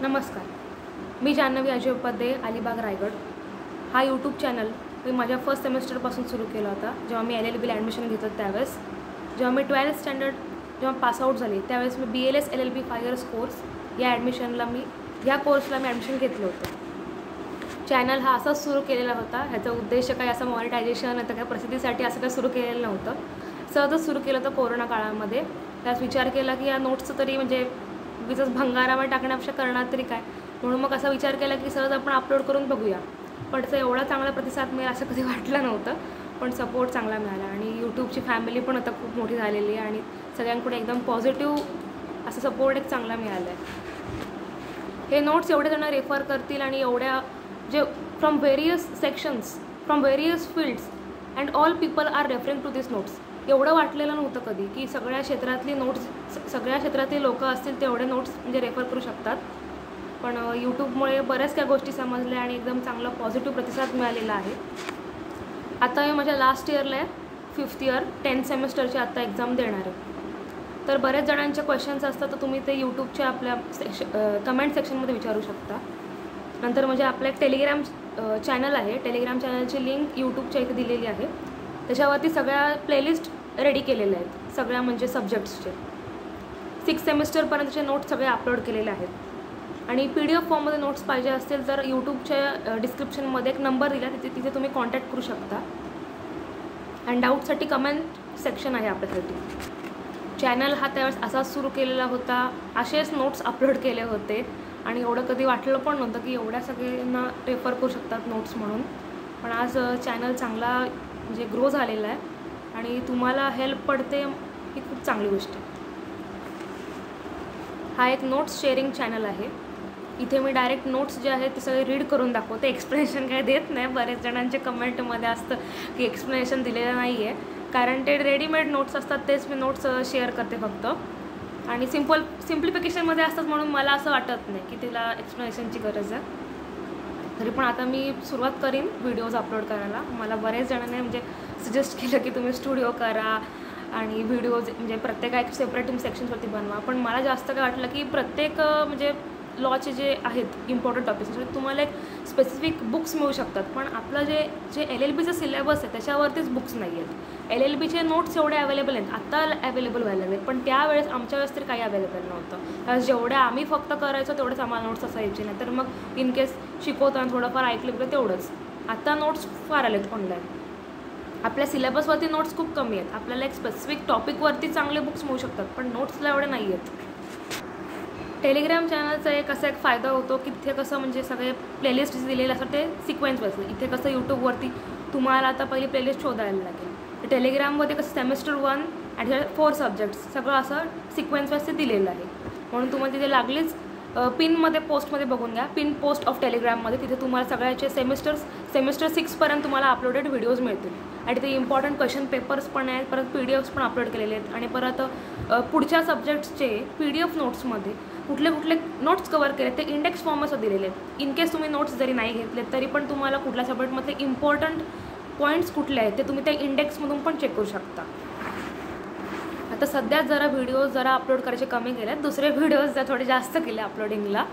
नमस्कार, मी जान्हवी अजय उपाध्याय, अलिबाग, रायगड। हा YouTube channel मी माझ्या फर्स्ट सेमेस्टरपासून सुरू केला होता। जेव्हा मी LLBला ॲडमिशन घेतलं त्यावेळेस, जेव्हा मी 12th स्टँडर्ड जेव्हा पासआउट झाली त्यावेळेस मी BLS LLB 5 years कोर्स या कोर्सला मी ॲडमिशन घेतलं होतं। चॅनल हा असाच सुरू केलेला होता। ह्याचा उद्देश काही असं मॉनिटायझेशन आता काही प्रसिद्धीसाठी असं काही सुरू केलेलं नव्हतं। सहजच सुरू केलं होतं कोरोना काळामध्ये। त्यास विचार केला की या नोट्सचं तरी म्हणजे विजच भंगारावर टाकण्यापेक्षा करणार तरी काय, म्हणून मग असा विचार केला की सहज आपण अपलोड करून बघूया। पण त्याचा एवढा चांगला प्रतिसाद मिळेल असं कधी वाटलं नव्हतं, पण सपोर्ट चांगला मिळाला आणि यूट्यूबची फॅमिली पण आता खूप मोठी झालेली आहे आणि सगळ्यांकडून एकदम पॉझिटिव्ह असं सपोर्ट एक चांगला मिळाला आहे। हे नोट्स एवढे जण रेफर करतील आणि एवढ्या जे from various sections, from various fields and all people are referring to this notes. एवढं वाटलेलं नव्हतं कधी की सगळ्या क्षेत्रातली लोक असतील तेवढे नोट्स म्हणजे रेफर करू शकतात। पण यूट्यूबमुळे बऱ्याच काही गोष्टी समजल्या आणि एकदम चांगला पॉझिटिव्ह प्रतिसाद मिळालेला आहे। आता मी माझ्या लास्ट इयरला आहे, 5th year 10th सेमेस्टरची आता एक्झाम देणार आहे। तर बऱ्याच जणांचे क्वेश्चन्स असतात, तर तुम्ही ते यूट्यूबच्या आपल्या कमेंट सेक्शनमध्ये विचारू शकता। नंतर म्हणजे आपलं एक टेलिग्राम चॅनल आहे, टेलिग्राम चॅनलची लिंक यूट्यूबच्या इथे दिलेली आहे। त्याच्यावरती सगळ्या प्लेलिस्ट रेडी केलेल्या आहेत, सगळ्या म्हणजे सब्जेक्ट्सचे 6th सेमेस्टरपर्यंतचे नोट्स सगळे अपलोड केलेले आहेत। आणि PDF फॉर्ममध्ये नोट्स पाहिजे असतील तर यूट्यूबच्या डिस्क्रिप्शनमध्ये एक नंबर दिला, तिथे तुम्ही कॉन्टॅक्ट करू शकता। आणि डाऊटसाठी कमेंट सेक्शन आहे आपल्यासाठी। चॅनल हा त्यावेळेस असाच सुरू केलेला होता, असेच नोट्स अपलोड केले होते आणि एवढं कधी वाटलं पण नव्हतं की एवढ्या सगळ्यांना रेफर करू शकतात नोट्स म्हणून। पण आज चॅनल चांगला म्हणजे ग्रो झालेला आहे आणि तुम्हाला हेल्प पडते ही खूप चांगली गोष्ट आहे। हा एक नोट्स शेअरिंग चॅनल आहे। इथे मी डायरेक्ट नोट्स जे आहेत ते सगळे रीड करून दाखवते, एक्सप्लेनेशन काय देत नाही। बरेच जणांचे कमेंटमध्ये असतं की एक्सप्लेनेशन दिलेलं नाही आहे, कारण ते रेडीमेड नोट्स असतात, तेच मी नोट्स शेअर करते फक्त। आणि सिम्प्लिफिकेशनमध्ये असतात म्हणून मला असं वाटत नाही की तिला एक्सप्लेनेशनची गरज आहे। तरी पण आता मी सुरुवात करीन व्हिडिओज अपलोड करायला। मला बरेच जणांनी म्हणजे सजेस्ट केलं की तुम्ही स्टुडिओ करा आणि व्हिडिओज म्हणजे प्रत्येक एक सेपरेट सेक्शन्सवरती बनवा। पण मला जास्त काय वाटलं की प्रत्येक म्हणजे लॉचे जे आहेत इम्पॉर्टंट टॉपिक्स तुम्हाला एक स्पेसिफिक बुक्स मिळू शकतात, पण आपलं जे LLBचं सिलेबस आहे त्याच्यावरतीच बुक्स नाही आहेत। LLBचे नोट्स एवढे अवेलेबल आहेत, आत्ता अवेलेबल व्हायला लागले, पण त्यावेळेस आमच्या वेळेस तरी काही अवेलेबल नव्हतं। त्यावेळेस जेवढ्या आम्ही फक्त करायचो तेवढेच आम्हाला नोट्स असायचे, नाही तर मग इन केस शिकवताना थोडंफार ऐकलं बघा तेवढंच। आता नोट्स फार आलेत ऑनलाईन। आपल्या सिलेबसवरती नोट्स खूप कमी आहेत, आपल्याला एक स्पेसिफिक टॉपिकवरती चांगले बुक्स मिळू शकतात, पण नोट्सला एवढे नाही आहेत। टेलिग्राम चॅनलचा एक असा एक फायदा होतो की तिथे कसं म्हणजे सगळे प्लेलिस्ट दिलेले असतात ते सिक्वेन्स वाईज। इथे कसं यूट्यूबवरती तुम्हाला आता पहिली प्लेलिस्ट शोधायला लागेल, टेलिग्राममध्ये कसं सेमेस्टर 1 आणि 4 सब्जेक्ट्स सगळं असं सिक्वेन्स वाईज ते दिलेलं आहे, म्हणून तुम्हाला तिथे लागलीच पिनमध्ये पोस्टमध्ये बघून घ्या, पिन पोस्ट ऑफ टेलिग्राममध्ये। तिथे तुम्हाला सगळ्याचे सेमेस्टर 6पर्यंत तुम्हाला अपलोडेड व्हिडिओज मिळतील आणि ते इम्पॉर्टंट क्वेश्चन पेपर्स पण आहेत, परत PDFs पण अपलोड केलेले आहेत आणि परत पुढच्या सब्जेक्ट्सचे PDF नोट्समध्ये कुठले नोट्स कवर केले ते इंडेक्स फॉर्ममध्ये दिलेले आहेत। इन केस तुम्ही नोट्स जरी नाही घेतले तरी पण तुम्हाला कुठल्या सब्जेक्टमधले इम्पॉर्टंट पॉईंट्स कुठले आहेत ते तुम्ही त्या इंडेक्समधून पण चेक करू शकता। आता सध्या जरा व्हिडिओज अपलोड करायचे कमी केले आहेत, दुसरे व्हिडिओज थोडे जास्त केले अपलोडिंगला।